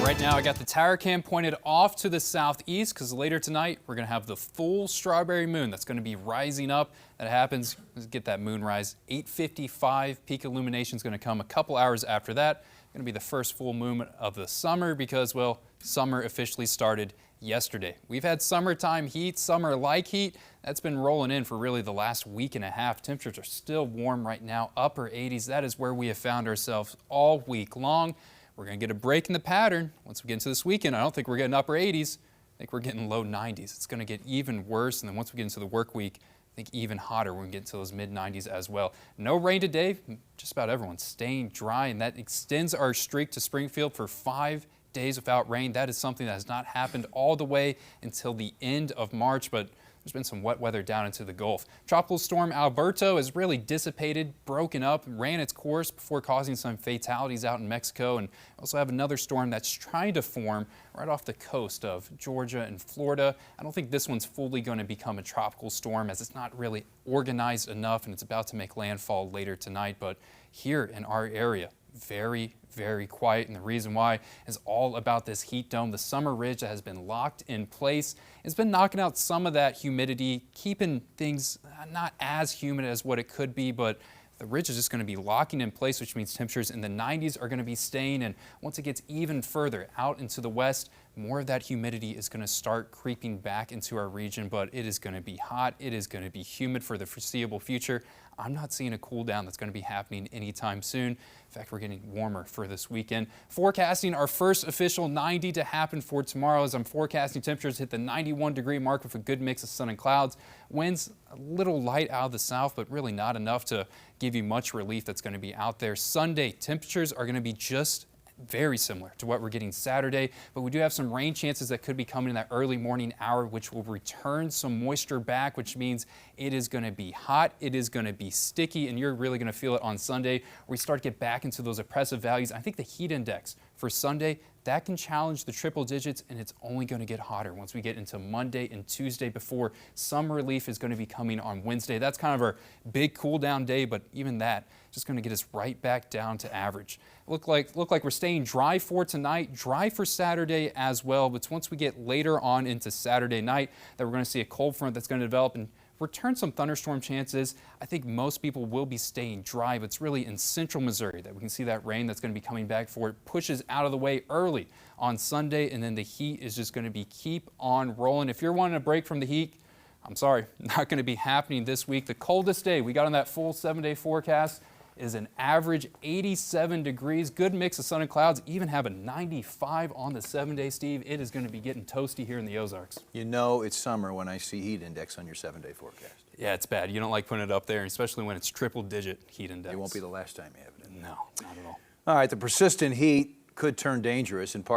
Right now I got the tower cam pointed off to the southeast because later tonight we're going to have the full strawberry moon that's going to be rising up. That happens, let's get that moon rise, 8:55. Peak illumination is going to come a couple hours after that. Going to be the first full moon of the summer because, well, summer officially started yesterday. We've had summertime heat, summer-like heat. That's been rolling in for really the last week and a half. Temperatures are still warm right now, upper 80s. That is where we have found ourselves all week long. We're going to get a break in the pattern once we get into this weekend. I don't think we're getting upper 80s. I think we're getting low 90s. It's going to get even worse. And then once we get into the work week, I think even hotter. We're going to get into those mid-90s as well. No rain today. Just about everyone's staying dry, and that extends our streak to Springfield for 5 days without rain. That is something that has not happened all the way until the end of March, but there's been some wet weather down into the Gulf. Tropical storm Alberto has really dissipated, broken up, ran its course before causing some fatalities out in Mexico. And we also have another storm that's trying to form right off the coast of Georgia and Florida. I don't think this one's fully going to become a tropical storm as it's not really organized enough, and it's about to make landfall later tonight. But here in our area, very, very quiet, and the reason why is all about this heat dome, the summer ridge that has been locked in place. It's been knocking out some of that humidity, keeping things not as humid as what it could be, but the ridge is just going to be locking in place, which means temperatures in the 90s are going to be staying. And once it gets even further out into the west, more of that humidity is going to start creeping back into our region, but it is going to be hot. It is going to be humid for the foreseeable future. I'm not seeing a cool down that's going to be happening anytime soon. In fact, we're getting warmer for this weekend. Forecasting our first official 90 to happen for tomorrow as I'm forecasting temperatures hit the 91-degree mark with a good mix of sun and clouds. Winds a little light out of the south, but really not enough to give you much relief that's going to be out there. Sunday, temperatures are going to be just very similar to what we're getting Saturday, but we do have some rain chances that could be coming in that early morning hour, which will return some moisture back, which means it is going to be hot, it is going to be sticky, and you're really going to feel it on Sunday. We start to get back into those oppressive values. I think the heat index for Sunday, that can challenge the triple digits, and it's only going to get hotter once we get into Monday and Tuesday before some relief is going to be coming on Wednesday. That's kind of our big cool down day, but even that just going to get us right back down to average. Look like we're staying dry for tonight, dry for Saturday as well, but once we get later on into Saturday night, that we're going to see a cold front that's going to develop and return some thunderstorm chances. I think most people will be staying dry, but it's really in central Missouri that we can see that rain that's going to be coming back for it pushes out of the way early on Sunday, and then the heat is just going to be keep on rolling. If you're wanting a break from the heat, I'm sorry, not going to be happening this week. The coldest day we got on that full 7-day forecast is an average 87 degrees. Good mix of sun and clouds. Even have a 95 on the 7-day, Steve. It is going to be getting toasty here in the Ozarks. You know it's summer when I see heat index on your 7-day forecast. Yeah, it's bad. You don't like putting it up there, especially when it's triple-digit heat index. It won't be the last time you have it in. No, not at all. All right, the persistent heat could turn dangerous in parts